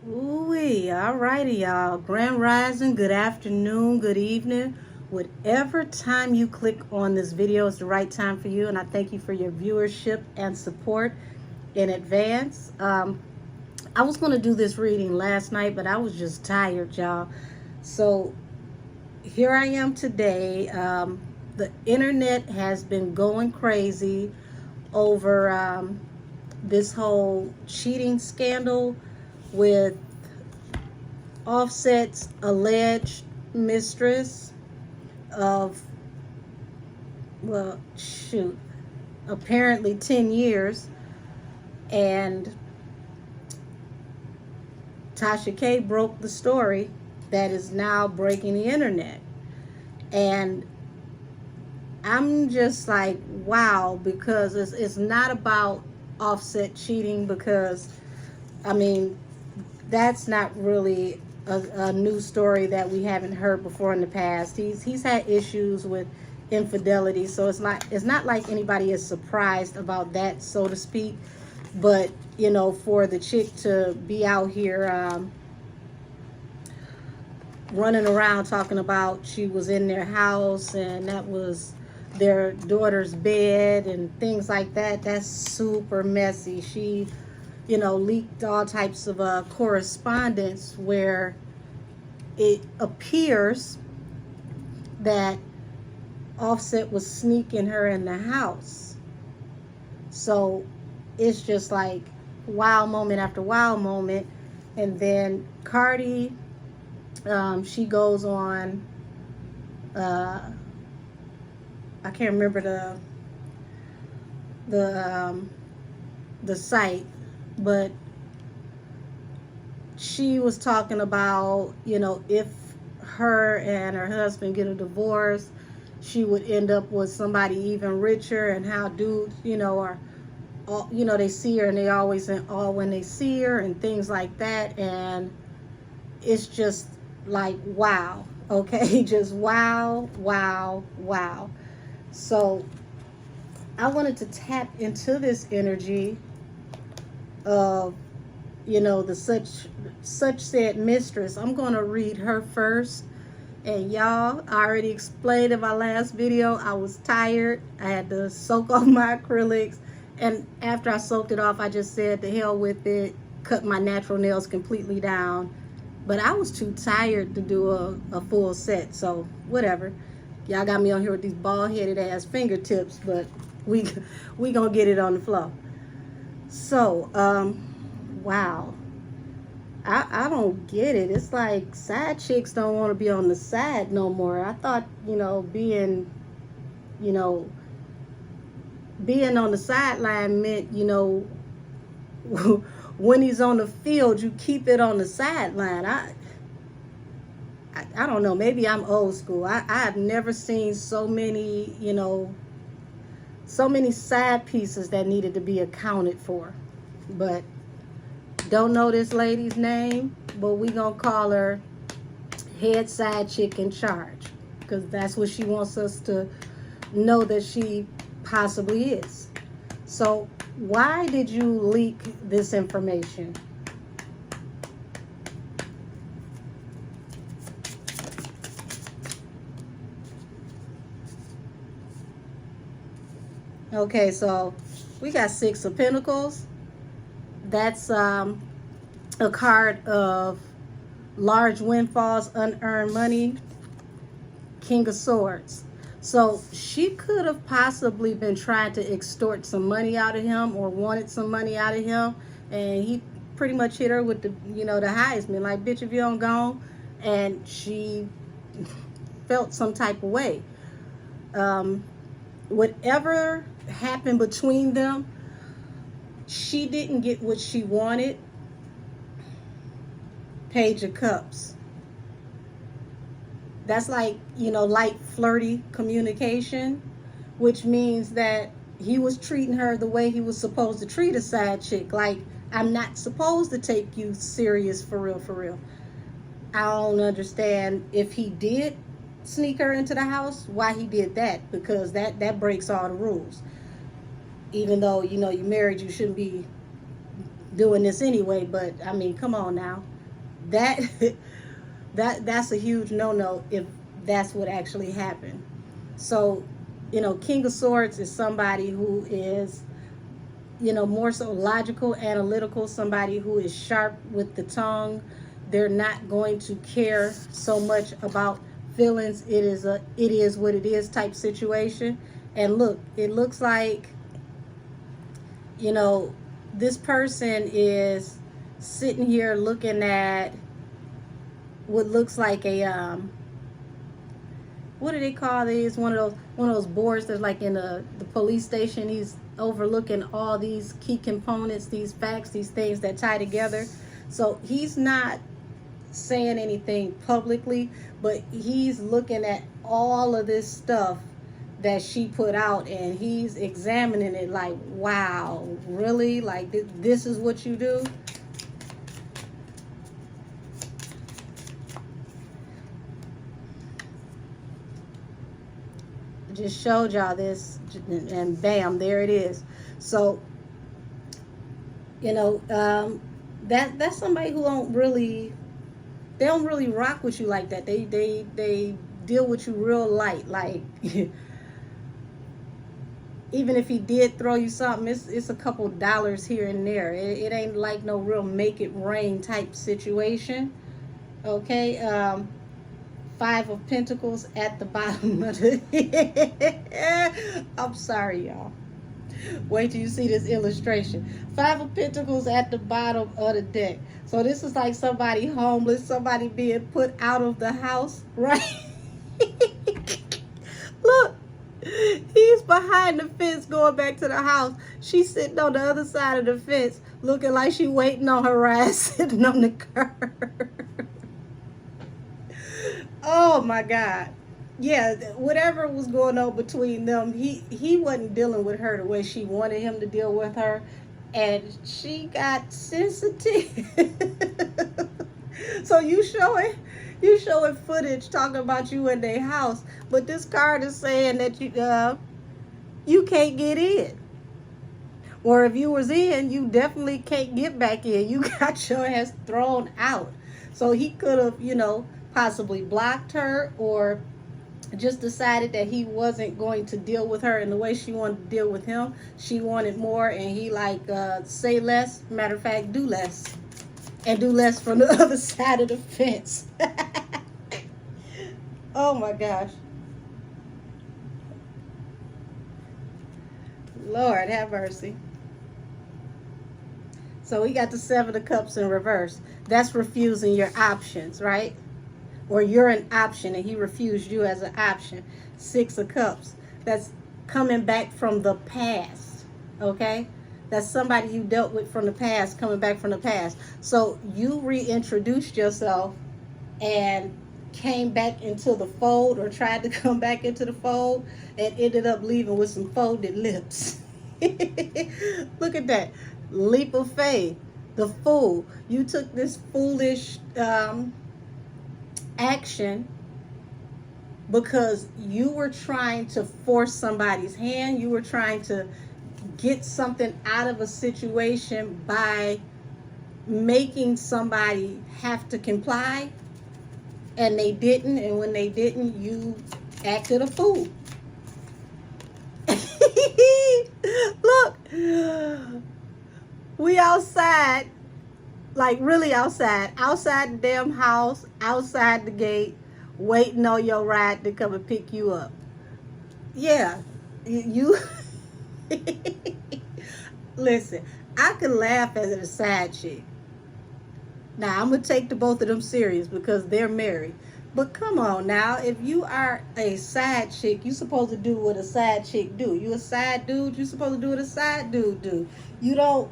Ooh-wee, all righty, y'all. Grand Rising, good afternoon, good evening. Whatever time you click on this video is the right time for you, and I thank you for your viewership and support in advance. I was going to do this reading last night, but I was just tired, y'all. So here I am today. The internet has been going crazy over this whole cheating scandal with Offset's alleged mistress of, well, shoot, apparently 10 years. And Tasha K broke the story that is now breaking the internet. And I'm just like, wow, because it's not about Offset cheating, because, I mean, that's not really a new story that we haven't heard before in the past. He's had issues with infidelity, so it's not like anybody is surprised about that, so to speak. But for the chick to be out here running around talking about she was in their house and that was their daughter's bed and things like that, that's super messy. She leaked all types of correspondence where it appears that Offset was sneaking her in the house. So it's just like wow moment after wow moment. And then Cardi, she goes on, I can't remember the site, but she was talking about, if her and her husband get a divorce, she would end up with somebody even richer, and how dudes, are, they see her and they always in awe when they see her and things like that. And it's just like, wow, okay, just wow, wow, wow. So I wanted to tap into this energy of, the such said mistress. I'm going to read her first. And y'all, I already explained in my last video, I was tired. I had to soak off my acrylics. And after I soaked it off, I just said, the hell with it, cut my natural nails completely down. But I was too tired to do a full set, so whatever. Y'all got me on here with these bald-headed ass fingertips, but we gonna get it on the flow. So, wow. I don't get it. It's like side chicks don't want to be on the side no more. I thought, you know, being on the sideline meant, when he's on the field, you keep it on the sideline. I don't know. Maybe I'm old school. I've never seen so many, so many side pieces that needed to be accounted for. But don't know this lady's name, but we gonna call her head side chick in charge, because that's what she wants us to know that she possibly is. So why did you leak this information? Okay, so we got Six of Pentacles. That's a card of large windfalls, unearned money. King of Swords. So she could have possibly been trying to extort some money out of him, or wanted some money out of him, and he pretty much hit her with the Heisman, like, bitch, if you don't go. And she felt some type of way. Whatever happened between them, she didn't get what she wanted. Page of Cups. That's like, light flirty communication, which means that he was treating her the way he was supposed to treat a side chick. Like, I'm not supposed to take you serious for real, for real. I don't understand, if he did sneak her into the house, why he did that, because that breaks all the rules. Even though, you're married, you shouldn't be doing this anyway. But I mean, come on now, that that's a huge no-no if that's what actually happened. So, King of Swords is somebody who is, more so logical, analytical, somebody who is sharp with the tongue. They're not going to care so much about feelings. It is what it is type situation. And look, it looks like, this person is sitting here looking at what looks like a what do they call these? One of those boards that's like in the police station. He's overlooking all these key components, these facts, these things that tie together. So he's not saying anything publicly, but he's looking at all of this stuff that she put out, and he's examining it like, wow, really? Like, this is what you do? Just showed y'all this, and bam, there it is. So, that's somebody who they don't really rock with you like that. They deal with you real light. Like, even if he did throw you something, it's a couple dollars here and there. It ain't like no real make it rain type situation. Okay. 5 of Pentacles at the bottom of the I'm sorry, y'all. Wait till you see this illustration. 5 of Pentacles at the bottom of the deck. So this is like somebody homeless, somebody being put out of the house, right? Look, he's behind the fence going back to the house. She's sitting on the other side of the fence looking like she waiting on her ride, sitting on the curb. Oh my God. Yeah, whatever was going on between them, he wasn't dealing with her the way she wanted him to deal with her, and she got sensitive. So you showing footage talking about you in their house, but this card is saying that you can't get in. Or if you was in, you definitely can't get back in. You got your ass thrown out. So he could have, possibly blocked her, or just decided that he wasn't going to deal with her in the way she wanted to deal with him. She wanted more, and he say less. Matter of fact, do less. And do less from the other side of the fence. Oh my gosh. Lord have mercy. So we got the 7 of Cups in reverse. That's refusing your options, right? Or you're an option and he refused you as an option. 6 of Cups. That's coming back from the past, okay? That's somebody you dealt with from the past, coming back from the past. So you reintroduced yourself and came back into the fold, or tried to come back into the fold, and ended up leaving with some folded lips. Look at that. Leap of faith. The Fool. You took this foolish action because you were trying to force somebody's hand. You were trying to get something out of a situation by making somebody have to comply, and they didn't. And when they didn't, you acted a fool. Look, we outside, like really outside the damn house, outside the gate, waiting on your ride to come and pick you up. Yeah, you listen, I can laugh as a side chick. Now, I'm going to take the both of them serious because they're married. But come on now, if you are a side chick, you're supposed to do what a side chick do. You a side dude, you're supposed to do what a side dude do. You don't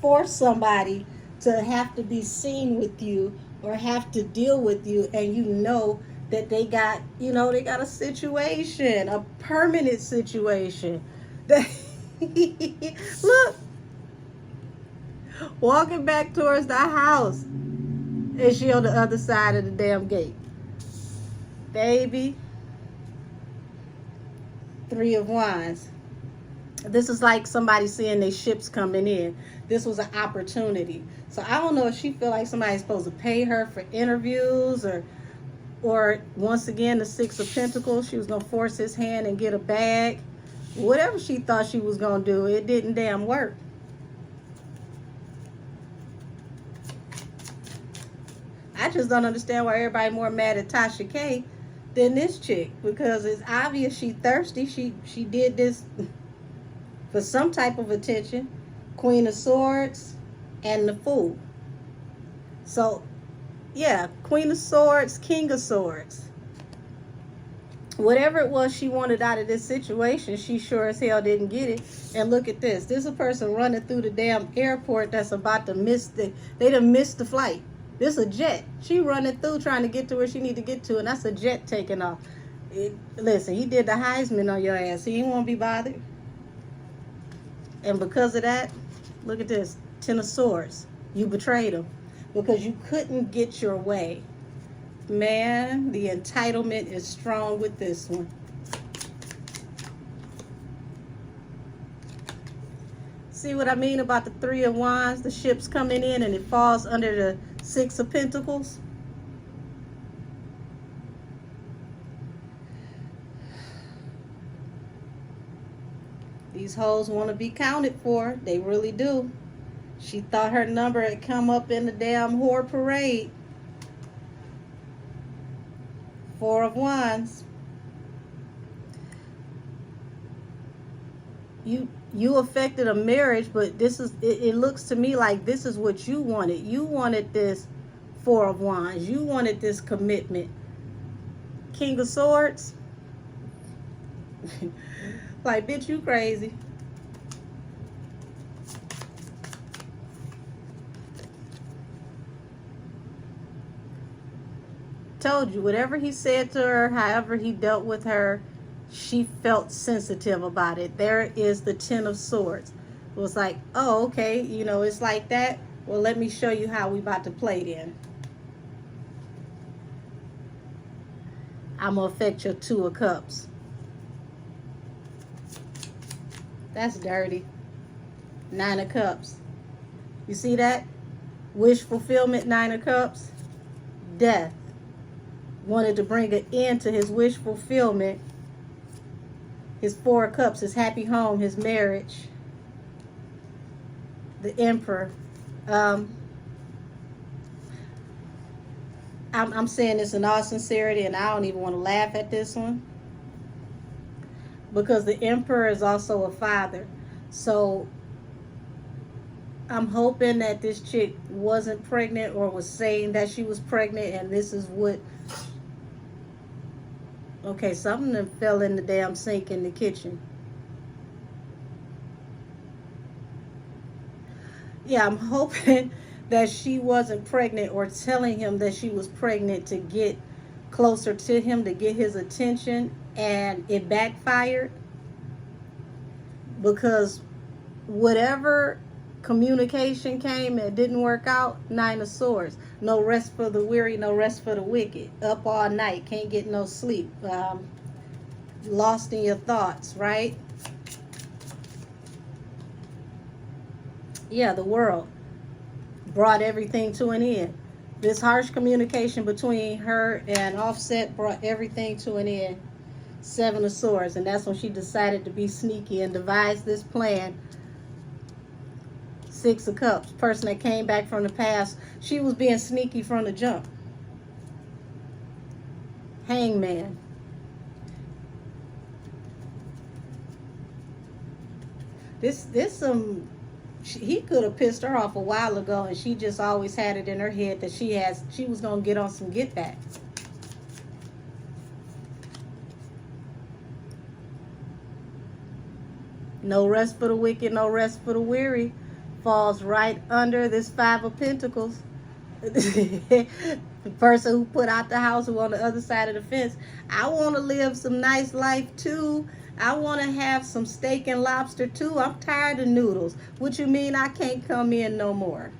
force somebody to have to be seen with you or have to deal with you, and you know that they got, they got a situation, a permanent situation. Look, walking back towards the house, and she on the other side of the damn gate. Baby. 3 of Wands. This is like somebody seeing their ships coming in. This was an opportunity. So I don't know if she feel like somebody's supposed to pay her for interviews, or once again the Six of Pentacles, she was gonna force his hand and get a bag. Whatever she thought she was gonna do, it didn't damn work. I just don't understand why everybody more mad at Tasha K than this chick, because it's obvious she thirsty. She did this for some type of attention. Queen of Swords and the Fool. So yeah, Queen of Swords, King of Swords. Whatever it was she wanted out of this situation, she sure as hell didn't get it. And look at this. This is a person running through the damn airport that's about to miss they done missed the flight. This is a jet. She running through trying to get to where she need to get to, and that's a jet taking off. Listen, he did the Heisman on your ass. He ain't want to be bothered. And because of that, look at this. Ten of Swords. You betrayed him because you couldn't get your way. Man, the entitlement is strong with this one. See what I mean about the Three of Wands? The ship's coming in and it falls under the Six of Pentacles. These hoes want to be counted for. They really do. She thought her number had come up in the damn whore parade. Four of Wands. You affected a marriage, but this is it looks to me like this is what you wanted. You wanted this Four of Wands. You wanted this commitment. King of Swords. Like, bitch, you crazy. Told you, whatever he said to her, however he dealt with her, she felt sensitive about it. There is the Ten of Swords. It was like, oh, okay, you know, it's like that. Well, let me show you how we about to play then. I'm going to affect your Two of Cups. That's dirty. Nine of Cups. You see that? Wish fulfillment, Nine of Cups. Death. Wanted to bring an end to his wish fulfillment. His Four of Cups, his happy home, his marriage. The Emperor. I'm saying this in all sincerity, and I don't even want to laugh at this one. Because the Emperor is also a father. So I'm hoping that this chick wasn't pregnant or was saying that she was pregnant, and this is what... Okay, something that fell in the damn sink in the kitchen. Yeah, I'm hoping that she wasn't pregnant or telling him that she was pregnant to get closer to him, to get his attention, and it backfired. Because whatever communication came and didn't work out, Nine of Swords. No rest for the weary, no rest for the wicked. Up all night, can't get no sleep. Lost in your thoughts, right? Yeah, the World brought everything to an end. This harsh communication between her and Offset brought everything to an end. Seven of Swords, and that's when she decided to be sneaky and devised this plan. Six of Cups, person that came back from the past. She was being sneaky from the jump. Hangman. He could have pissed her off a while ago, and she just always had it in her head that she was gonna get on some get back. No rest for the wicked, no rest for the weary. Falls right under this Five of Pentacles. The person who put out the house, who on the other side of the fence. I want to live some nice life too. I want to have some steak and lobster too. I'm tired of noodles. What you mean I can't come in no more?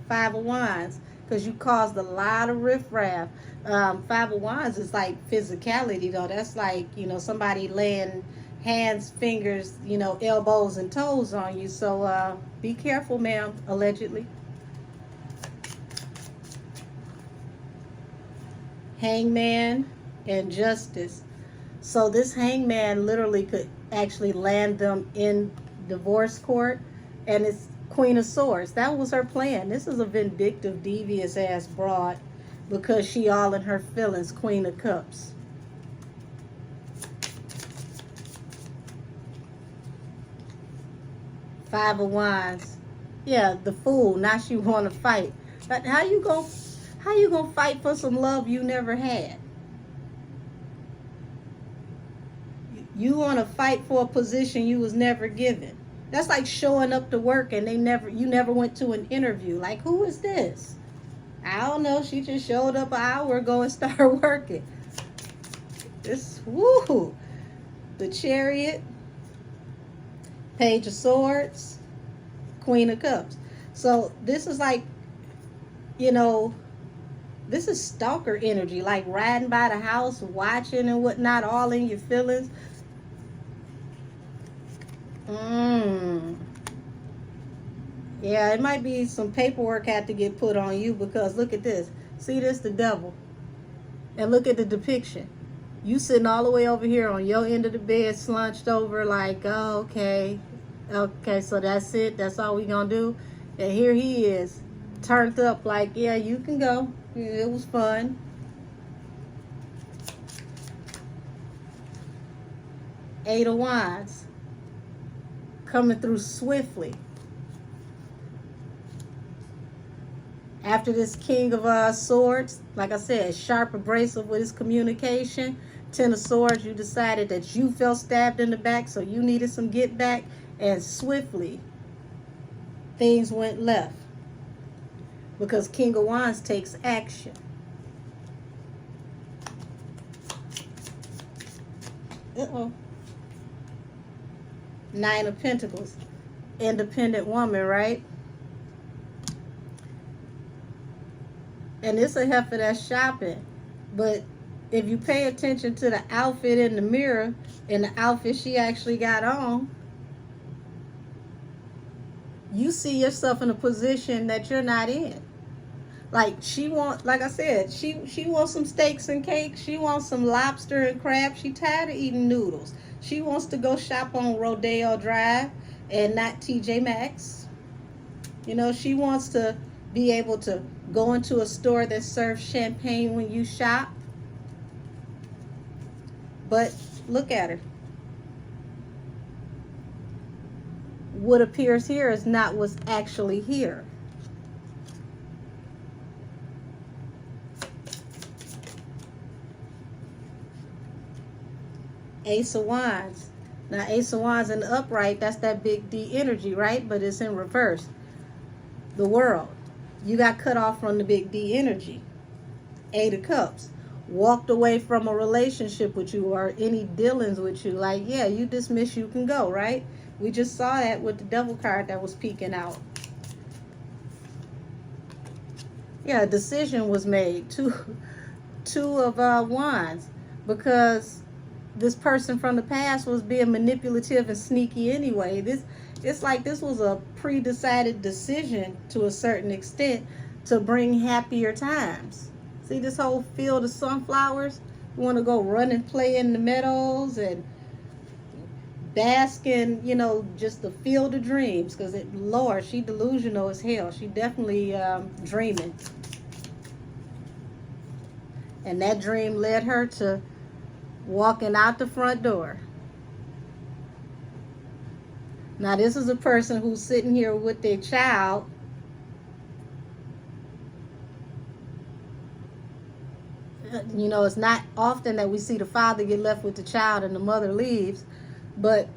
Five of Wands. Because you caused a lot of riffraff. Five of Wands is like physicality though. That's like, you know, somebody laying hands, fingers, elbows and toes on you. So be careful, ma'am, allegedly. Hangman and justice. So this hangman literally could actually land them in divorce court, and it's Queen of Swords. That was her plan. This is a vindictive, devious ass broad because she all in her feelings. Queen of Cups. Five of Wands. Yeah, the Fool. Now she want to fight. But how you gonna fight for some love you never had? You want to fight for a position you was never given. That's like showing up to work and you never went to an interview. Like, who is this? I don't know. She just showed up an hour ago and started working. This, woo. The Chariot, Page of Swords, Queen of Cups. So this is like, this is stalker energy, like riding by the house, watching and whatnot, all in your feelings. Yeah, it might be some paperwork had to get put on you because look at this. See this, the devil. And look at the depiction. You sitting all the way over here on your end of the bed, slunched over like, oh, okay. Okay, so that's it. That's all we gonna do. And here he is, turned up like, yeah, you can go. It was fun. Eight of Wands. Coming through swiftly. After this King of Swords, like I said, sharp, abrasive with his communication. Ten of Swords, you decided that you felt stabbed in the back, so you needed some get back, and swiftly things went left because King of Wands takes action. Nine of Pentacles, independent woman, right? And it's a heifer that's shopping, but if you pay attention to the outfit in the mirror and the outfit she actually got on, you see yourself in a position that you're not in. Like like I said, she wants some steaks and cakes. She wants some lobster and crab. She tired of eating noodles. She wants to go shop on Rodeo Drive and not TJ Maxx. She wants to be able to go into a store that serves champagne when you shop. But look at her. What appears here is not what's actually here. Ace of Wands. Now, Ace of Wands in the upright, that's that big D energy, right? But it's in reverse. The World. You got cut off from the big D energy. Eight of Cups. Walked away from a relationship with you or any dealings with you. Like, yeah, you dismiss, you can go, right? We just saw that with the Devil card that was peeking out. Yeah, a decision was made. Two of Wands. Because this person from the past was being manipulative and sneaky anyway. It's like this was a pre-decided decision to a certain extent to bring happier times. See this whole field of sunflowers? You want to go run and play in the meadows and bask in, just the field of dreams. Because, Lord, she delusional as hell. She definitely dreaming. And that dream led her to walking out the front door. Now, this is a person who's sitting here with their child. It's not often that we see the father get left with the child and the mother leaves, but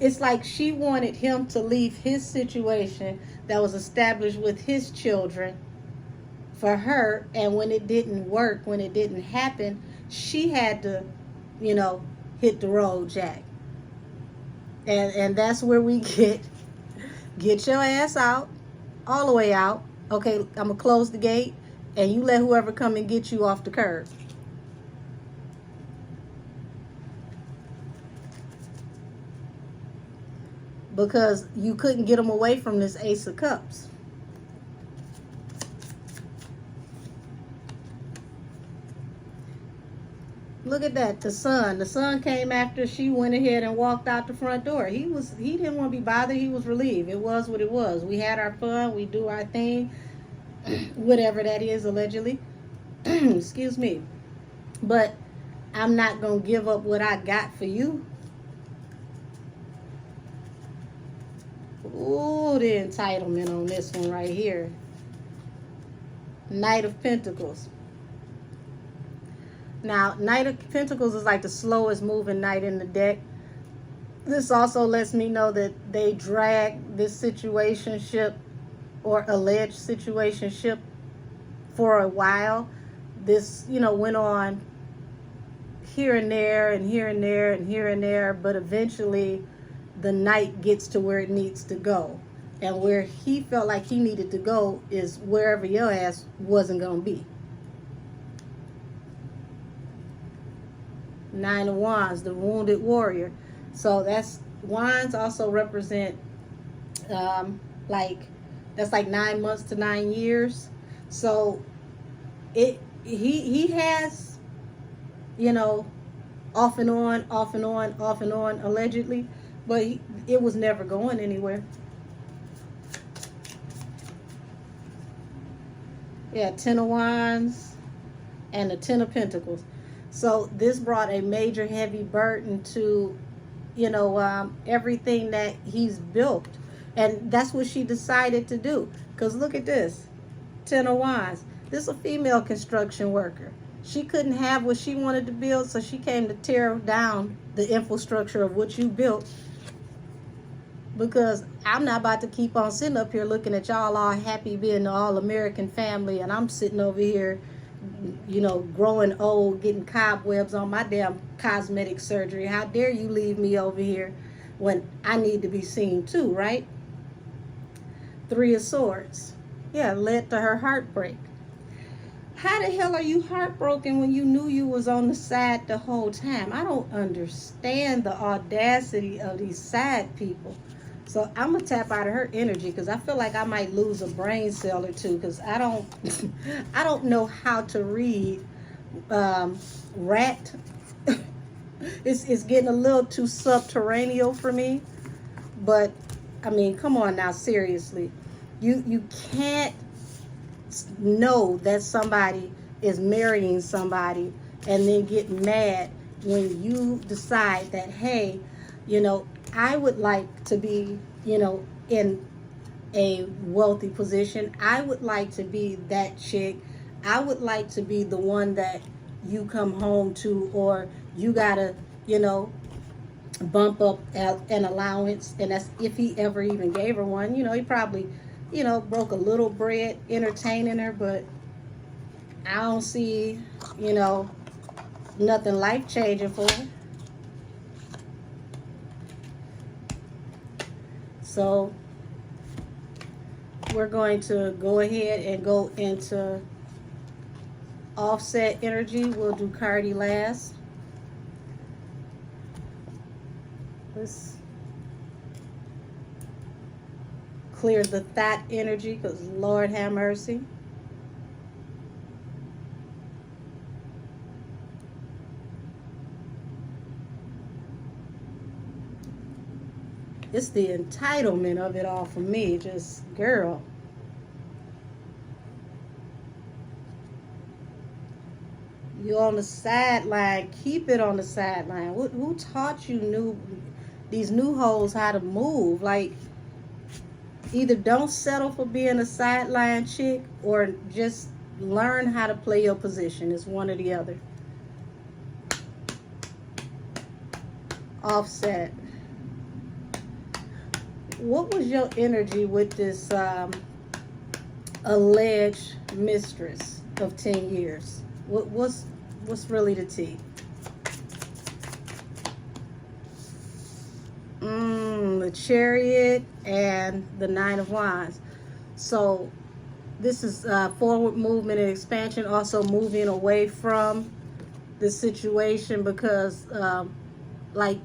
it's like she wanted him to leave his situation that was established with his children for her, and when it didn't work, when it didn't happen, she had to, hit the road, Jack. And that's where we get your ass out, all the way out. Okay, I'm gonna close the gate, and you let whoever come and get you off the curb. because you couldn't get them away from this Ace of Cups. Look at that, the Sun. The Sun came after she went ahead and walked out the front door. He didn't want to be bothered. He was relieved. It was what it was. We had our fun. We do our thing, whatever that is, allegedly. Excuse me. But I'm not going to give up what I got for you. Ooh, the entitlement on this one right here. Knight of Pentacles. Now, Knight of Pentacles is like the slowest moving knight in the deck. This also lets me know that they dragged this situationship or alleged situationship for a while. This, went on here and there and here and there and here and there, but eventually the knight gets to where it needs to go. And where he felt like he needed to go is wherever your ass wasn't going to be. Nine of Wands, the wounded warrior. So that's, wands also represent that's like 9 months to 9 years. So he has, off and on allegedly, but it was never going anywhere. Yeah, 10 of Wands and the 10 of Pentacles. So this brought a major heavy burden to, everything that he's built. And that's what she decided to do. Because look at this, 10 of Wands. This is a female construction worker. She couldn't have what she wanted to build, so she came to tear down the infrastructure of what you built. Because I'm not about to keep on sitting up here looking at y'all all happy being the all-American family, and I'm sitting over here, growing old, getting cobwebs on my damn cosmetic surgery. How dare you leave me over here when I need to be seen too, right? 3 of Swords. Yeah, led to her heartbreak. How the hell are you heartbroken when you knew you was on the side the whole time? I don't understand the audacity of these side people. So I'm going to tap out of her energy because I feel like I might lose a brain cell or two because I don't I don't know how to read rat. It's getting a little too subterranean for me. But, I mean, come on now, seriously. You can't know that somebody is marrying somebody and then get mad when you decide that, hey, I would like to be, in a wealthy position. I would like to be that chick. I would like to be the one that you come home to, or you gotta, bump up an allowance. And that's if he ever even gave her one. He probably, broke a little bread entertaining her, but I don't see, nothing life-changing for her. So we're going to go ahead and go into offset energy. We'll do Cardi last. Let's clear the thought energy because Lord have mercy. It's the entitlement of it all for me. Just, girl. You're on the sideline. Keep it on the sideline. Who taught you these new hoes how to move? Like, either don't settle for being a sideline chick or just learn how to play your position. It's one or the other. Offset. What was your energy with this alleged mistress of 10 years? What's really the tea? The Chariot and the 9 of Wands. So this is forward movement and expansion, also moving away from the situation because like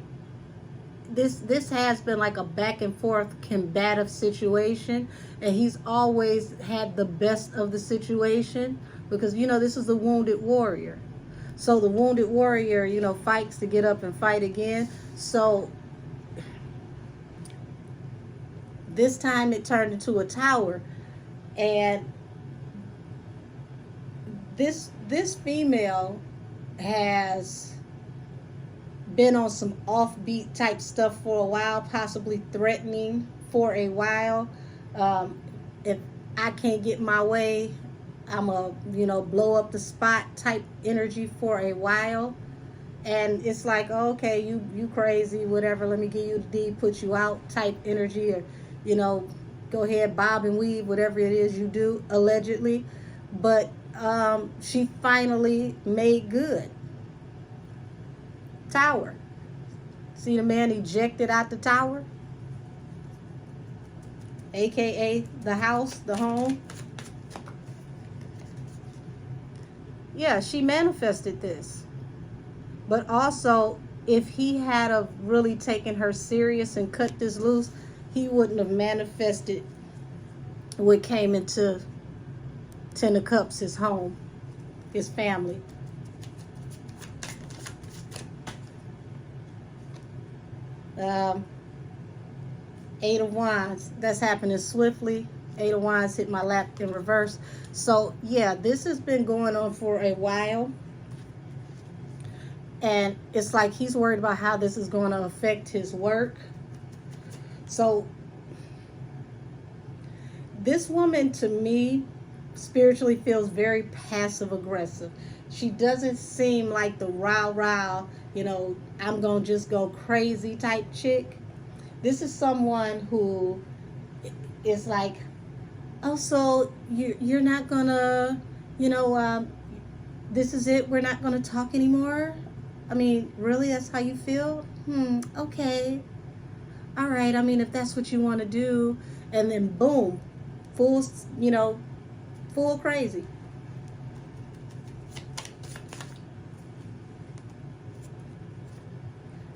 this has been like a back and forth combative situation, and he's always had the best of the situation, because this is the wounded warrior. So the wounded warrior, fights to get up and fight again. So this time it turned into a tower, and this female has been on some offbeat type stuff for a while, possibly threatening for a while. If I can't get my way, I'm a blow up the spot type energy for a while. And it's like, okay, you crazy, whatever, let me give you the D, put you out type energy, or go ahead, bob and weave, whatever it is you do, allegedly. But she finally made good. Tower. See the man ejected out the tower, aka the house, the home. Yeah, she manifested this. But also, if he had have really taken her serious and cut this loose, he wouldn't have manifested what came into Ten of Cups, his home, his family. Eight of Wands, that's happening swiftly. Eight of Wands hit my lap in reverse. So yeah, this has been going on for a while, and it's like he's worried about how this is going to affect his work. So this woman, to me, spiritually feels very passive aggressive. She doesn't seem like the rah-rah, I'm gonna just go crazy type chick. This is someone who is like, oh, so you're not gonna, this is it, we're not gonna talk anymore? I mean, really, that's how you feel? Okay. All right, I mean, if that's what you want to do. And then boom, full crazy.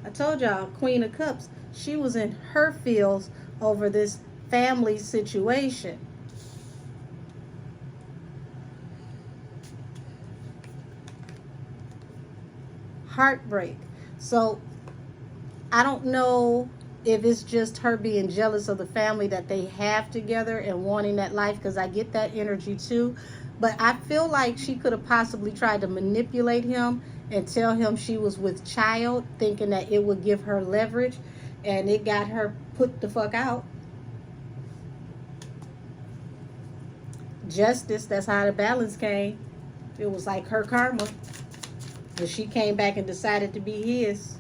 I told y'all, Queen of Cups, she was in her feels over this family situation. Heartbreak. So I don't know if it's just her being jealous of the family that they have together and wanting that life, because I get that energy too. But I feel like she could have possibly tried to manipulate him and tell him she was with child, thinking that it would give her leverage, and it got her put the fuck out. Justice, that's how the balance came. It was like her karma, but she came back and decided to be his.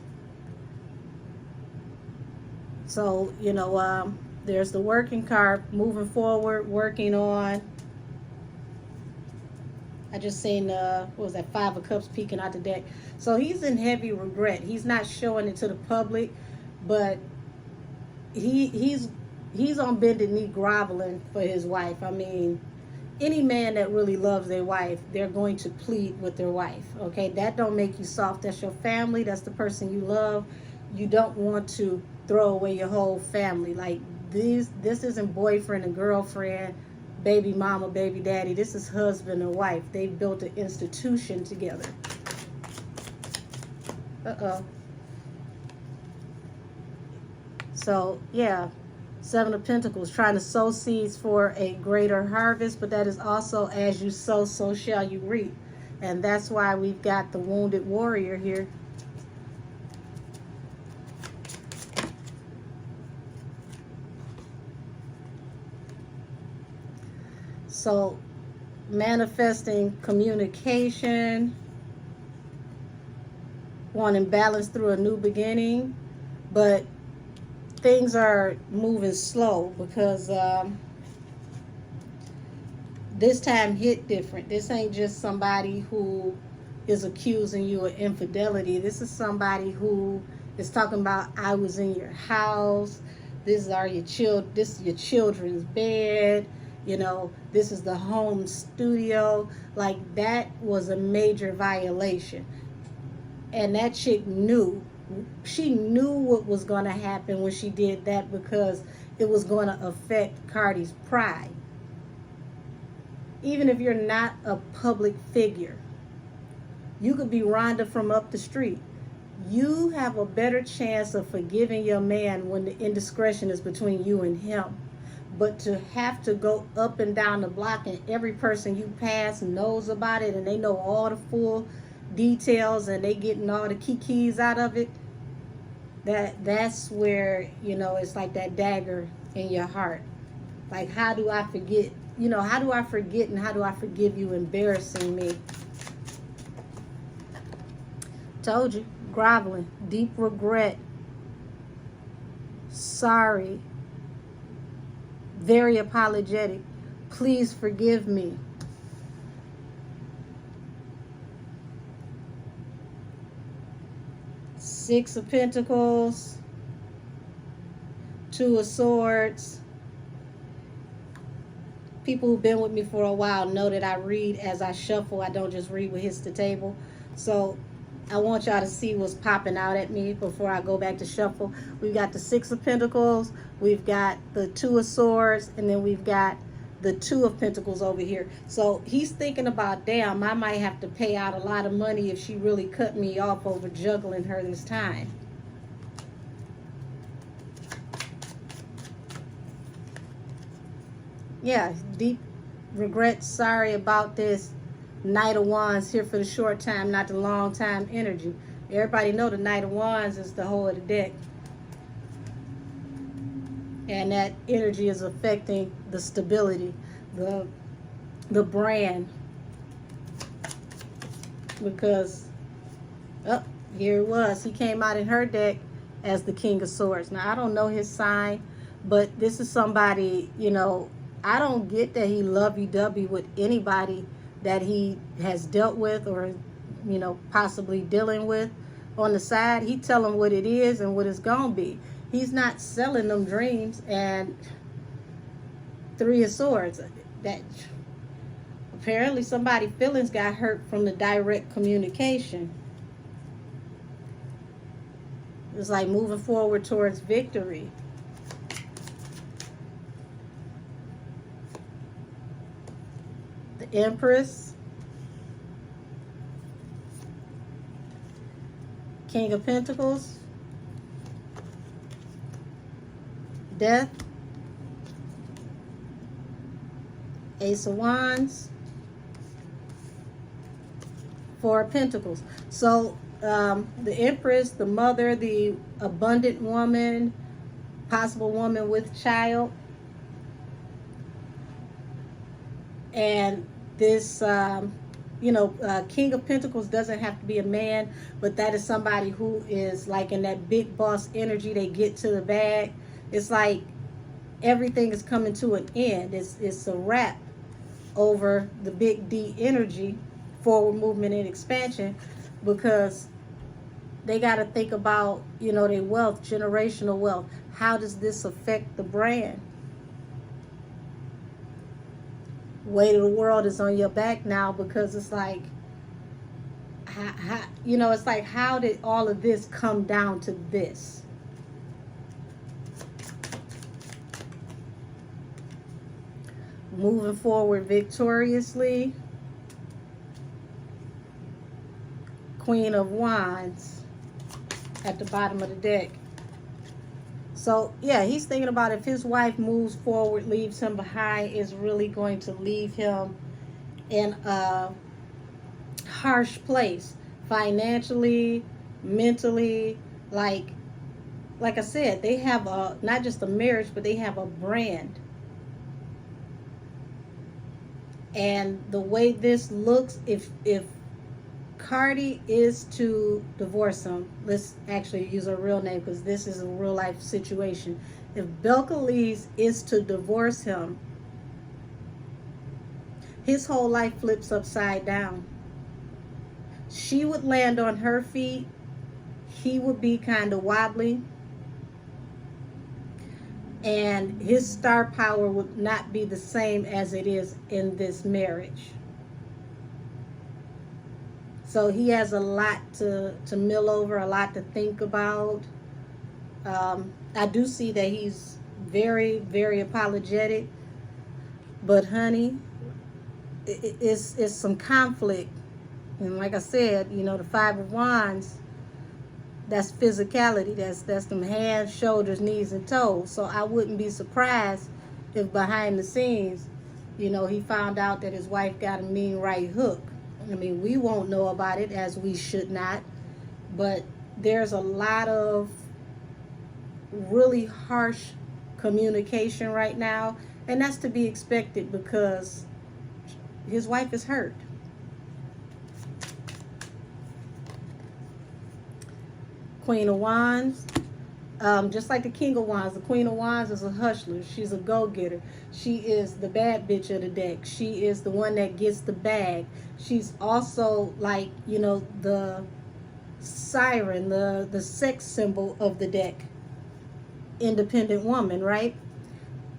So, there's the working card, moving forward, working on. I just seen, what was that, Five of Cups peeking out the deck. So he's in heavy regret. He's not showing it to the public, but he's on bended knee groveling for his wife. I mean, any man that really loves their wife, they're going to plead with their wife. Okay, that don't make you soft. That's your family. That's the person you love. You don't want to throw away your whole family. Like this isn't boyfriend and girlfriend, baby mama, baby daddy. This is husband and wife. They built an institution together. So yeah, Seven of Pentacles, trying to sow seeds for a greater harvest, but that is also, as you sow, so shall you reap. And that's why we've got the wounded warrior here. So manifesting communication, wanting balance through a new beginning, but things are moving slow because this time hit different. This ain't just somebody who is accusing you of infidelity. This is somebody who is talking about, I was in your house, this is your children's bed, this is the home studio. Like, that was a major violation. And that chick knew She knew what was going to happen when she did that, because it was going to affect Cardi's pride. Even if you're not a public figure, you could be Rhonda from up the street. You have a better chance of forgiving your man when the indiscretion is between you and him. But to have to go up and down the block and every person you pass knows about it and they know all the full details and they getting all the kikis out of it, that's where, it's like that dagger in your heart. Like, how do I forget? How do I forget and how do I forgive you embarrassing me? Told you. Groveling. Deep regret. Sorry. Very apologetic. Please forgive me. Six of Pentacles. Two of Swords. People who've been with me for a while know that I read as I shuffle. I don't just read what hits the table. So I want y'all to see what's popping out at me before I go back to shuffle. We've got the Six of Pentacles, we've got the Two of Swords, and then we've got the Two of Pentacles over here. So he's thinking about, damn, I might have to pay out a lot of money if she really cut me off over juggling her this time. Yeah, deep regret, sorry about this. Knight of Wands here for the short time, not the long time energy. Everybody know the Knight of Wands is the whole of the deck. And that energy is affecting the stability, the brand. Because, here it was. He came out in her deck as the King of Swords. Now, I don't know his sign, but this is somebody, I don't get that he lovey-dovey with anybody that he has dealt with or, possibly dealing with on the side. He tell them what it is and what it's gonna be. He's not selling them dreams. And Three of Swords, that apparently somebody's feelings got hurt from the direct communication. It's like moving forward towards victory. The Empress, King of Pentacles, Death, Ace of Wands, Four of Pentacles. So the Empress, the mother, the abundant woman, possible woman with child, and this King of Pentacles doesn't have to be a man, but that is somebody who is like in that big boss energy. They get to the bag. It's like everything is coming to an end. It's a wrap over the big D energy, forward movement and expansion, because they got to think about, their wealth, generational wealth. How does this affect the brand? Weight of the world is on your back now, because it's like, it's like, how did all of this come down to this? Moving forward victoriously. Queen of Wands at the bottom of the deck. So, yeah, he's thinking about if his wife moves forward, leaves him behind, is really going to leave him in a harsh place. Financially, mentally, like I said, they have not just a marriage, but they have a brand. And the way this looks, if Cardi is to divorce him, let's actually use her real name because this is a real life situation. If Belcalis is to divorce him, his whole life flips upside down. She would land on her feet. He would be kind of wobbly. And his star power would not be the same as it is in this marriage. So he has a lot to mill over, a lot to think about. I do see that he's very, very apologetic. But honey, it's some conflict. And like I said, you know, the Five of Wands, that's physicality. That's them hands, shoulders, knees, and toes. So I wouldn't be surprised if behind the scenes, you know, he found out that his wife got a mean right hook. I mean, we won't know about it, as we should not. But there's a lot of really harsh communication right now. And that's to be expected because his wife is hurt. Queen of Wands. Just like the King of Wands, the Queen of Wands is a hustler. She's a go-getter. She is the bad bitch of the deck. She is the one that gets the bag. She's also like, you know, the siren, the sex symbol of the deck. Independent woman, right?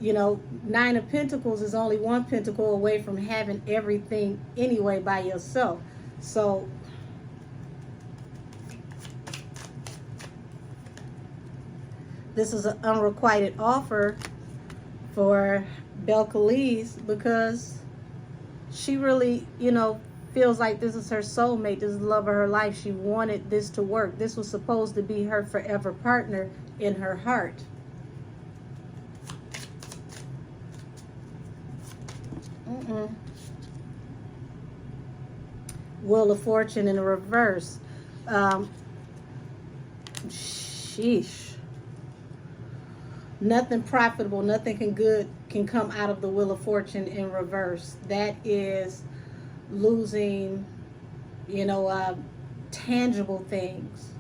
You know, Nine of Pentacles is only one pentacle away from having everything anyway by yourself. So this is an unrequited offer for Belcalis because she really, you know, feels like this is her soulmate. This is the love of her life. She wanted this to work. This was supposed to be her forever partner in her heart. Wheel of Fortune in the reverse. Sheesh. Nothing profitable, nothing good can come out of the Wheel of Fortune in reverse. That is losing, you know, tangible things.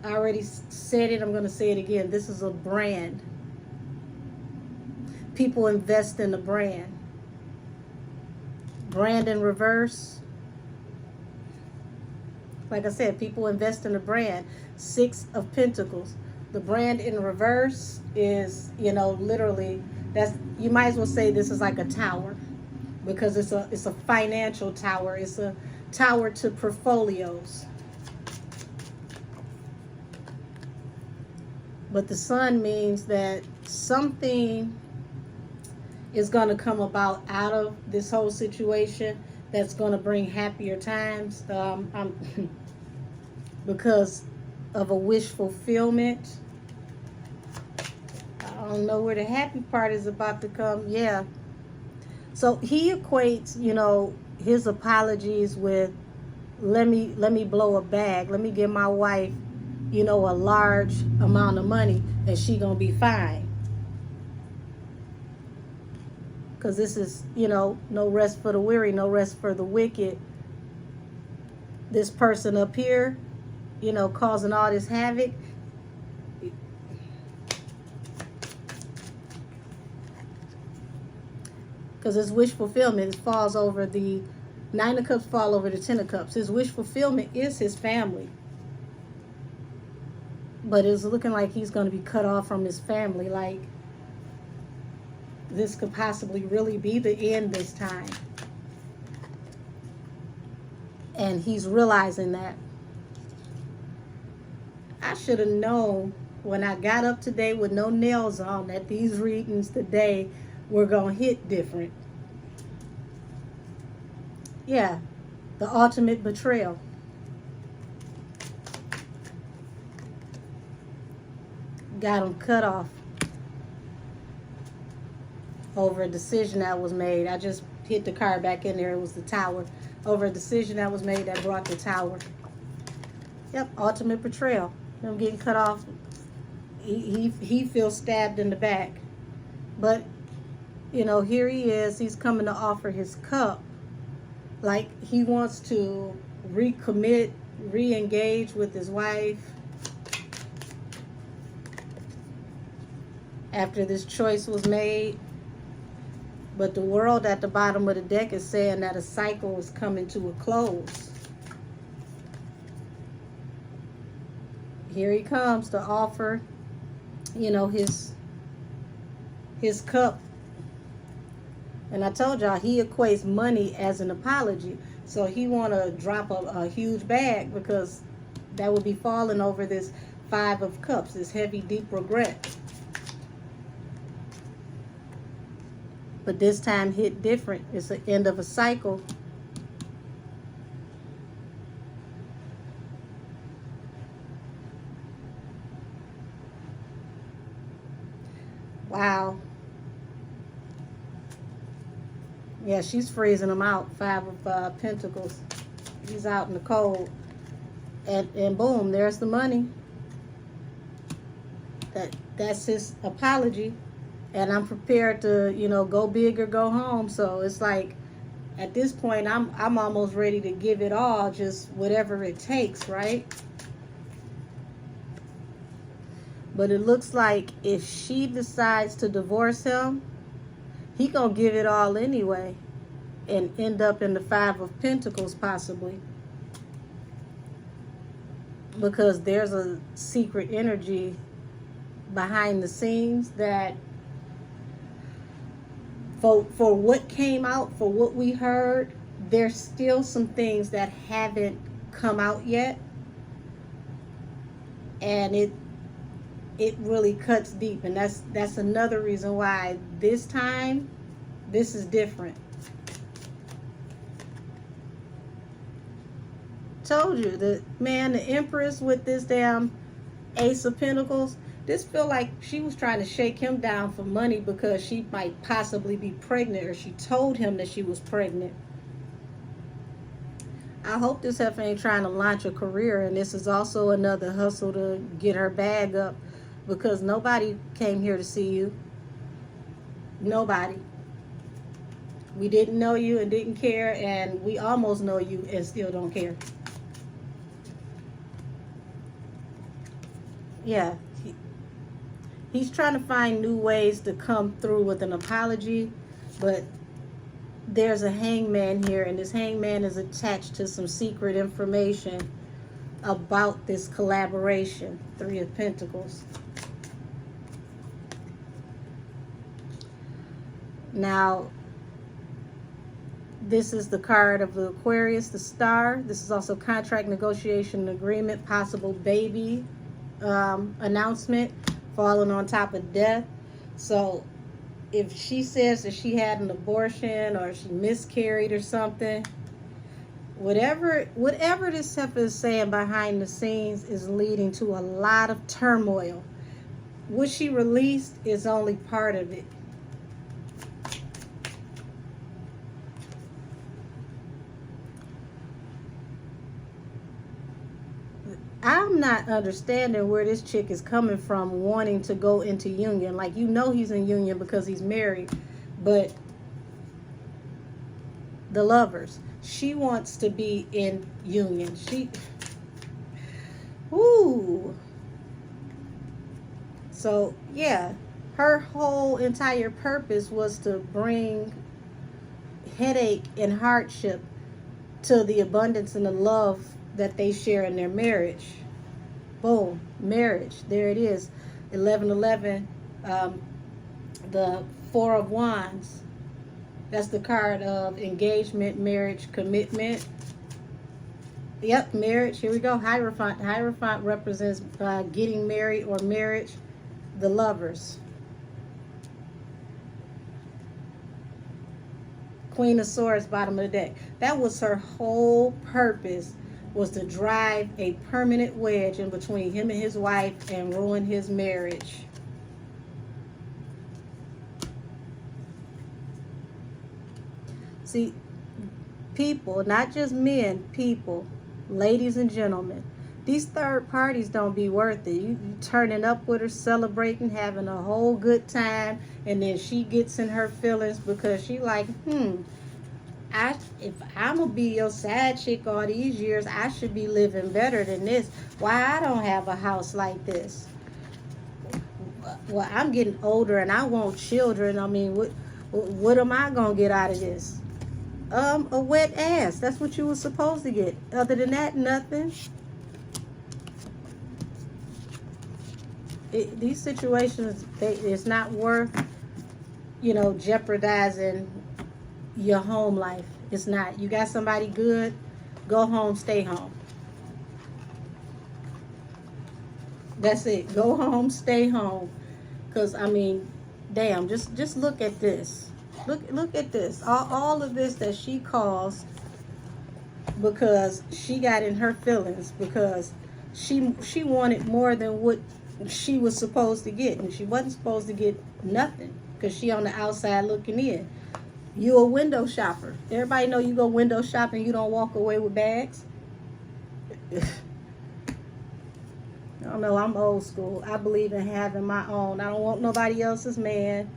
I already said it. I'm going to say it again. This is a brand. People invest in the brand. Brand in reverse. Like I said, people invest in the brand. Six of Pentacles. The brand in reverse is, you know, literally, that's, you might as well say this is like a tower, because it's a financial tower. It's a tower to portfolios. But the sun means that something is going to come about out of this whole situation that's going to bring happier times, because of a wish fulfillment. I don't know where the happy part is about to come. Yeah. So he equates, you know, his apologies with, let me blow a bag. Let me give my wife, you know, a large amount of money and she gonna be fine. Because this is, you know, no rest for the weary, no rest for the wicked. This person up here, you know, causing all this havoc. Because his wish fulfillment falls over the Nine of Cups, fall over the Ten of Cups. His wish fulfillment is his family. But it's looking like he's going to be cut off from his family. Like, this could possibly really be the end this time. And he's realizing that. I should have known when I got up today with no nails on that these readings today were going to hit different. Yeah, the ultimate betrayal. Got him cut off over a decision that was made. I just hit the card back in there. It was the Tower. Over a decision that was made that brought the Tower. Yep, ultimate betrayal. Him getting cut off. He feels stabbed in the back. But, you know, here he is. He's coming to offer his cup. Like, he wants to recommit, re-engage with his wife after this choice was made. But the world at the bottom of the deck is saying that a cycle is coming to a close. Here he comes to offer, you know, his cup. And I told y'all, he equates money as an apology. So he want to drop a huge bag because that would be falling over this Five of Cups, this heavy, deep regret. But this time hit different. It's the end of a cycle. Wow. Yeah, she's freezing him out. Five of Pentacles. He's out in the cold. And boom, there's the money. That's his apology. And I'm prepared to, go big or go home. So it's like, at this point, I'm almost ready to give it all, just whatever it takes, right? But it looks like if she decides to divorce him, he gonna give it all anyway and end up in the Five of Pentacles possibly. Because there's a secret energy behind the scenes that for what came out, for what we heard, there's still some things that haven't come out yet. And it really cuts deep, and that's another reason why this time this is different. Told you, the Empress with this damn Ace of Pentacles, this feel like she was trying to shake him down for money because she might possibly be pregnant, or she told him that she was pregnant. I hope this heifer ain't trying to launch a career, and this is also another hustle to get her bag up, because nobody came here to see you. Nobody. We didn't know you and didn't care, and we almost know you and still don't care. Yeah. He's trying to find new ways to come through with an apology, but there's a hangman here, and this hangman is attached to some secret information about this collaboration. Three of Pentacles. Now, this is the card of the Aquarius, the Star. This is also contract, negotiation, agreement, possible baby announcement, falling on top of death. So if she says that she had an abortion or she miscarried or something, whatever this stuff is saying behind the scenes is leading to a lot of turmoil. What she released is only part of it. I'm not understanding where this chick is coming from wanting to go into union. Like, he's in union because he's married. But the Lovers, she wants to be in union. So, yeah, her whole entire purpose was to bring headache and hardship to the abundance and the love that they share in their marriage. Boom, marriage. There it is. 1111, the Four of Wands. That's the card of engagement, marriage, commitment. Yep, marriage. Here we go. Hierophant. Hierophant represents getting married or marriage. The Lovers. Queen of Swords, bottom of the deck. That was her whole purpose, was to drive a permanent wedge in between him and his wife and ruin his marriage. See, people, not just men, people, ladies and gentlemen, these third parties don't be worth it. You turning up with her, celebrating, having a whole good time, and then she gets in her feelings because she like, if I'm gonna be your side chick all these years, I should be living better than this. Why I don't have a house like this? Well, I'm getting older and I want children. I mean, what am I gonna get out of this? A wet ass. That's what you were supposed to get. Other than that, nothing. These situations, it's not worth, jeopardizing your home life. It's not. You got somebody good, go home, stay home. That's it. Go home, stay home. Because, I mean, damn, just look at this. Look at this. All of this that she caused because she got in her feelings, because she wanted more than what she was supposed to get, and she wasn't supposed to get nothing because she on the outside looking in. You a window shopper. Everybody know you go window shopping, you don't walk away with bags. I don't know, I'm old school. I believe in having my own. I don't want nobody else's man.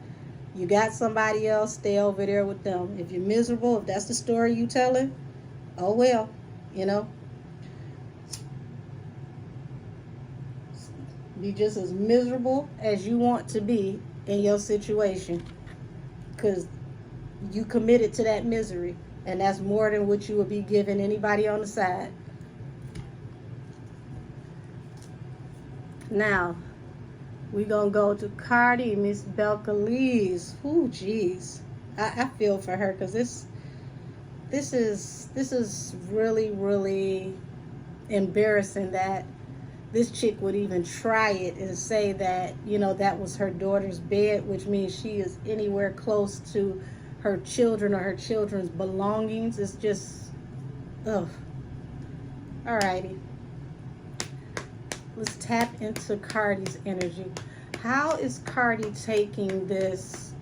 You got somebody else, stay over there with them. If you're miserable, if that's the story you telling, oh well, you know. Be just as miserable as you want to be in your situation, because you committed to that misery, and that's more than what you would be giving anybody on the side. Now we gonna go to Cardi, Miss Belcalis. Ooh, jeez, I feel for her, because this is really embarrassing that this chick would even try it and say that, you know, that was her daughter's bed, which means she is anywhere close to her children or her children's belongings. It's just, ugh. Alrighty. Let's tap into Cardi's energy. How is Cardi taking this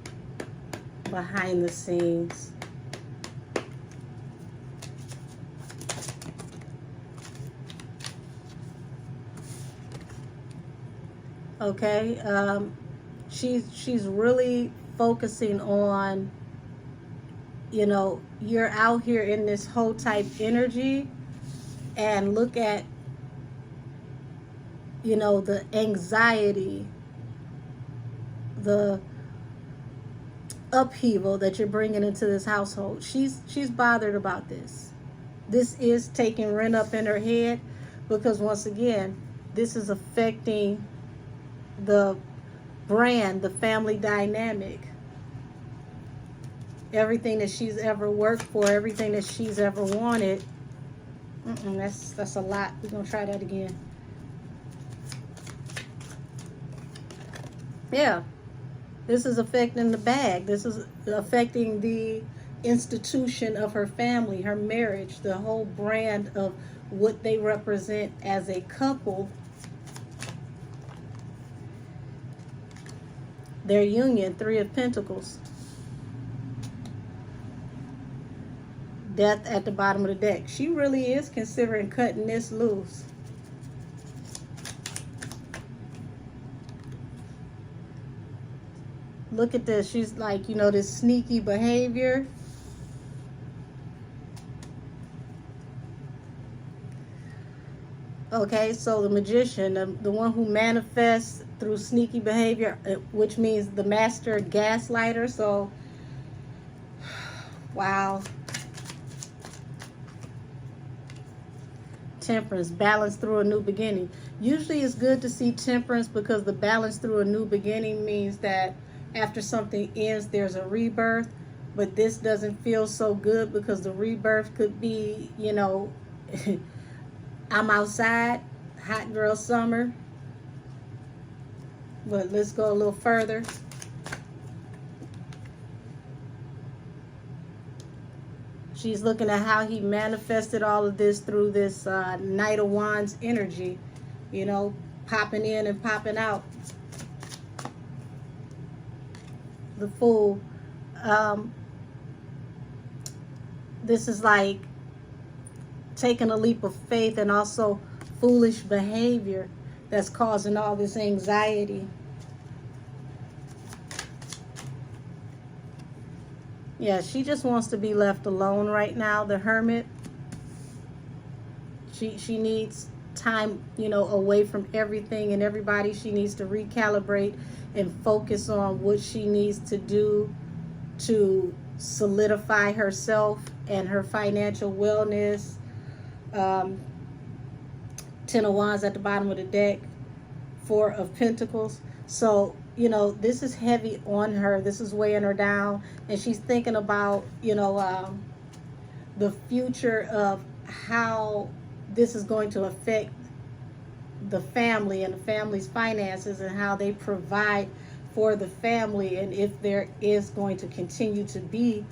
behind the scenes? Okay, she's really focusing on, you know, you're out here in this whole type energy, and look at, you know, the anxiety, the upheaval that you're bringing into this household. She's bothered about this. This is taking rent up in her head, because once again, this is affecting the brand, the family dynamic, everything that she's ever worked for, everything that she's ever wanted. That's a lot. We're gonna try that again. Yeah, this is affecting the bag. This is affecting the institution of her family, her marriage, the whole brand of what they represent as a couple, their union. Three of Pentacles. Death at the bottom of the deck. She really is considering cutting this loose. Look at this. She's like, you know, this sneaky behavior. Okay, so the Magician, the one who manifests through sneaky behavior, which means the master gaslighter. So, wow. Temperance, balance through a new beginning. Usually it's good to see Temperance, because the balance through a new beginning means that after something ends, there's a rebirth. But this doesn't feel so good, because the rebirth could be, you know, I'm outside, hot girl summer. But let's go a little further. She's looking at how he manifested all of this through this Knight of Wands energy, you know, popping in and popping out. The Fool. This is like taking a leap of faith, and also foolish behavior that's causing all this anxiety. Yeah, she just wants to be left alone right now, the Hermit. She needs time, you know, away from everything and everybody. She needs to recalibrate and focus on what she needs to do to solidify herself and her financial wellness. Ten of Wands at the bottom of the deck. Four of Pentacles. So, you know, this is heavy on her. This is weighing her down. And she's thinking about, you know, the future of how this is going to affect the family and the family's finances and how they provide for the family, and if there is going to continue to be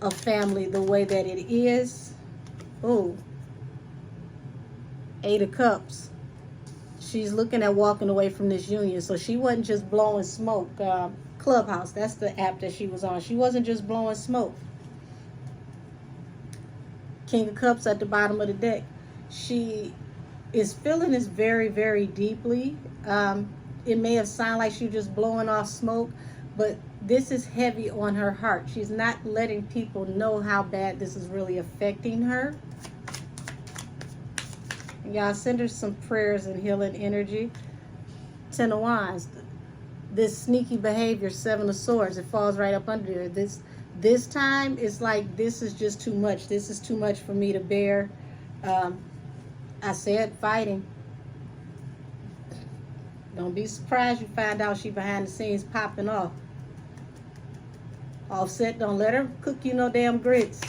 a family the way that it is. Oh, 8 of Cups. She's looking at walking away from this union. So she wasn't just blowing smoke. Clubhouse, that's the app that she was on. She wasn't just blowing smoke. King of Cups at the bottom of the deck. She is feeling this very, very deeply. It may have sounded like she was just blowing off smoke, but this is heavy on her heart. She's not letting people know how bad this is really affecting her. Y'all send her some prayers and healing energy. 10 of Wands. This sneaky behavior, 7 of Swords, it falls right up under there. This time, it's like, this is just too much. This is too much for me to bear. I said fighting. Don't be surprised you find out she behind the scenes popping off. Offset, don't let her cook you no damn grits.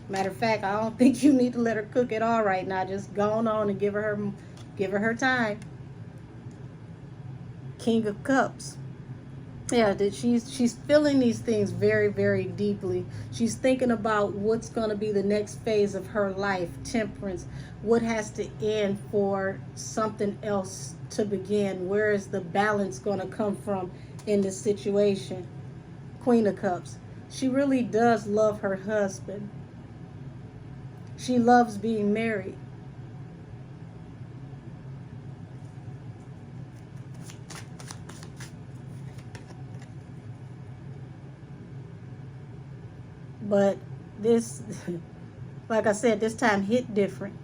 Matter of fact, I don't think you need to let her cook at all right now. Just go on and give her her time. King of Cups. Yeah, that she's feeling these things very, very deeply. She's thinking about what's going to be the next phase of her life. Temperance. What has to end for something else to begin? Where is the balance going to come from in this situation? Queen of Cups. She really does love her husband. She loves being married. But this, like I said, this time hit different.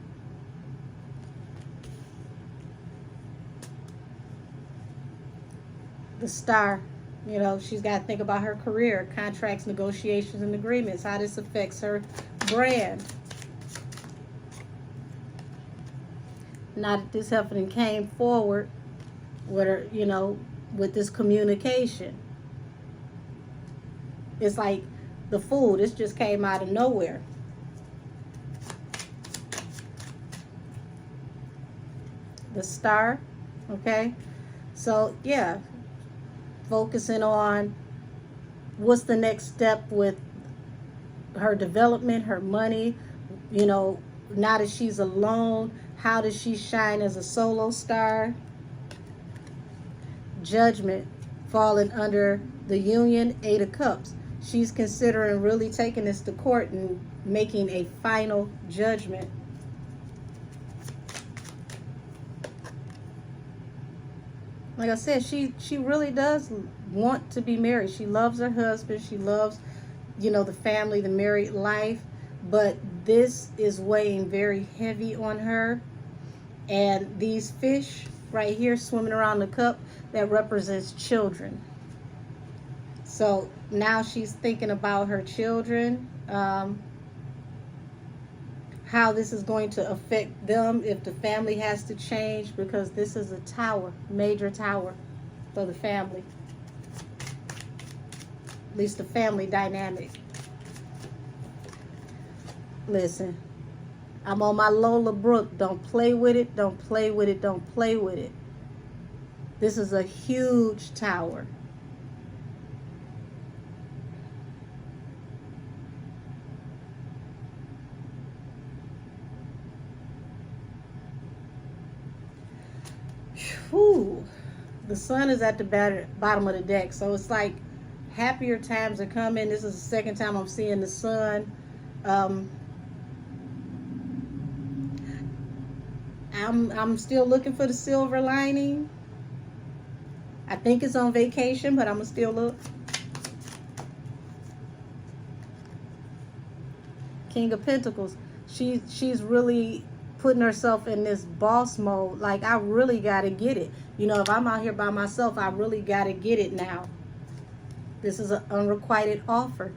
The Star, you know, she's got to think about her career, contracts, negotiations, and agreements, how this affects her brand. Now that this happening came forward with her, you know, with this communication. It's like the Fool, this just came out of nowhere. The Star, okay? So, yeah, focusing on what's the next step with her development, her money, you know, now that she's alone, how does she shine as a solo star? Judgment, falling under the Union, 8 of Cups. She's considering really taking this to court and making a final judgment. Like I said, she really does want to be married. She loves her husband. She loves, you know, the family, the married life. But this is weighing very heavy on her. And these fish right here swimming around the cup, that represents children. So now she's thinking about her children, how this is going to affect them, if the family has to change, because this is a tower, major tower for the family. At least the family dynamic. Listen, I'm on my Lola Brooke. Don't play with it. Don't play with it. Don't play with it. This is a huge tower. Whew. The Sun is at the bottom of the deck. So it's like happier times are coming. This is the second time I'm seeing the Sun. I'm still looking for the silver lining. I think it's on vacation, but I'm gonna still look. King of Pentacles. She's really putting herself in this boss mode. Like, I really gotta get it. You know, if I'm out here by myself, I really gotta get it now. This is an unrequited offer.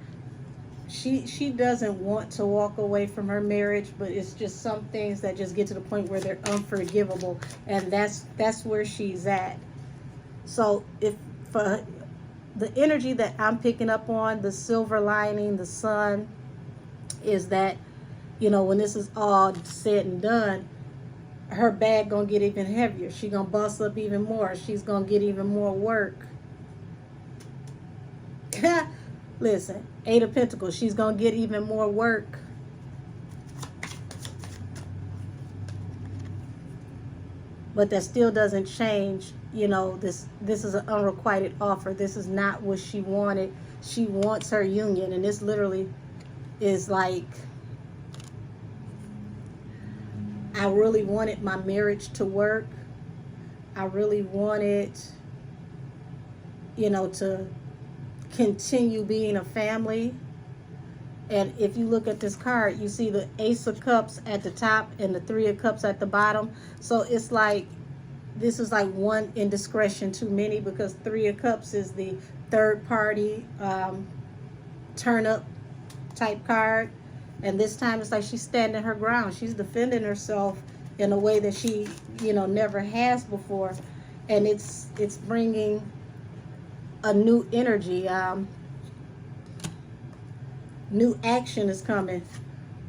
She doesn't want to walk away from her marriage, but it's just some things that just get to the point where they're unforgivable, and that's where she's at. So if for the energy that I'm picking up on, the silver lining, the Sun, is that, you know, when this is all said and done, her bag gonna get even heavier. She gonna bust up even more. She's gonna get even more work. Listen, Eight of Pentacles, she's gonna get even more work. But that still doesn't change, you know, this is an unrequited offer. This is not what she wanted. She wants her union, and this literally is like, I really wanted my marriage to work. I really wanted, you know, to continue being a family. And if you look at this card, you see the Ace of Cups at the top and the Three of Cups at the bottom. So it's like, this is like one indiscretion too many, because Three of Cups is the third party turn up type card. And this time it's like she's standing her ground. She's defending herself in a way that she, you know, never has before. And it's bringing a new energy. New action is coming.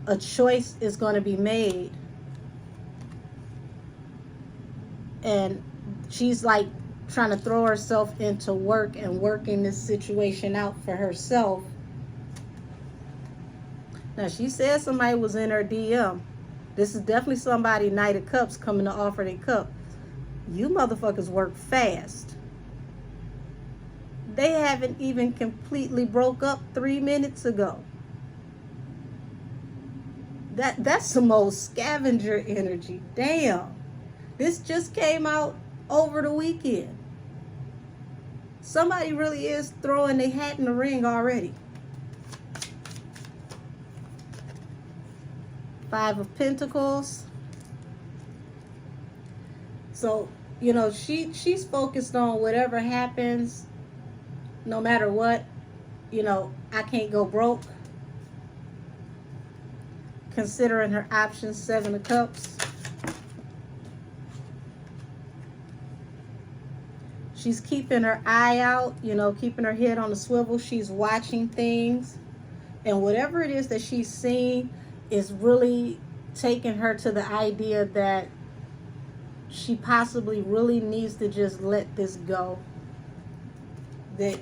A choice is going to be made. And she's like trying to throw herself into work and working this situation out for herself. Now, she said somebody was in her DM. This is definitely somebody, Knight of Cups, coming to offer their cup. You motherfuckers work fast. They haven't even completely broke up 3 minutes ago. That's some old scavenger energy. Damn. This just came out over the weekend. Somebody really is throwing their hat in the ring already. Five of Pentacles. So, you know, she's focused on whatever happens, no matter what. You know, I can't go broke. Considering her options. Seven of Cups. She's keeping her eye out, you know, keeping her head on the swivel. She's watching things. And whatever it is that she's seeing is really taking her to the idea that she possibly really needs to just let this go. That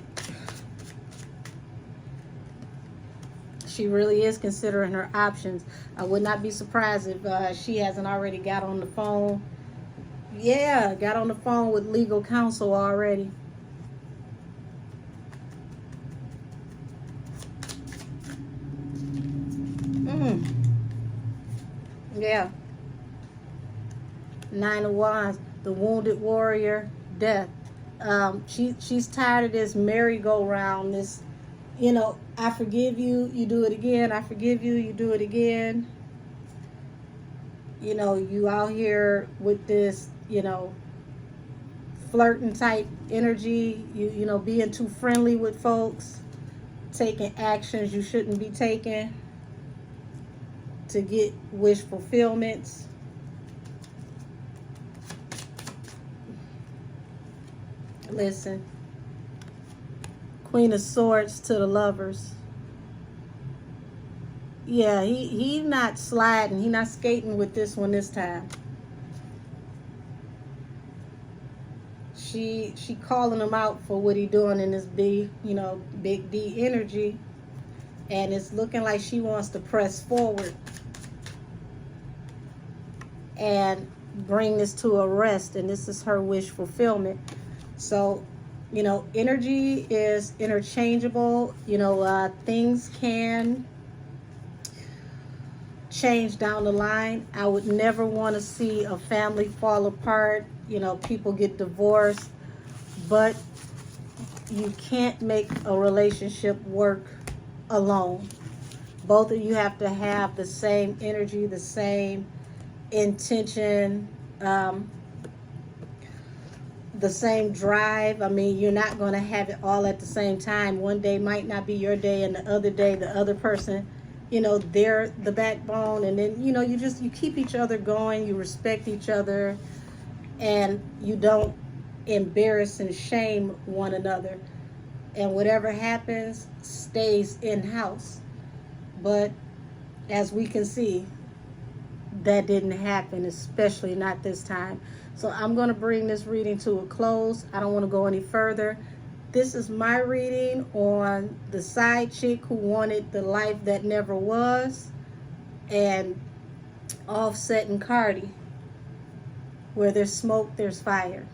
she really is considering her options. I would not be surprised if she hasn't already got on the phone. Yeah, got on the phone with legal counsel already. Yeah. Nine of Wands, the wounded warrior, death. She's tired of this merry-go-round, this, you know, I forgive you, you do it again. I forgive you, you do it again. You know, you out here with this, you know, flirting type energy, you know, being too friendly with folks, taking actions you shouldn't be taking to get wish fulfillments. Listen, Queen of Swords to the lovers. Yeah, he not sliding, he not skating with this one this time. She calling him out for what he doing in this big, you know, big D energy. And it's looking like she wants to press forward and bring this to a rest. And this is her wish fulfillment. So, you know, energy is interchangeable. You know, things can change down the line. I would never want to see a family fall apart. You know, people get divorced, but you can't make a relationship work alone. Both of you have to have the same energy, the same intention, the same drive. I mean, you're not going to have it all at the same time. One day might not be your day, and the other day the other person, you know, they're the backbone. And then, you know, you keep each other going, you respect each other, and you don't embarrass and shame one another. And whatever happens stays in-house. But as we can see, that didn't happen, especially not this time. So I'm going to bring this reading to a close. I don't want to go any further. This is my reading on the side chick who wanted the life that never was, and Offset and Cardi. Where there's smoke, there's fire.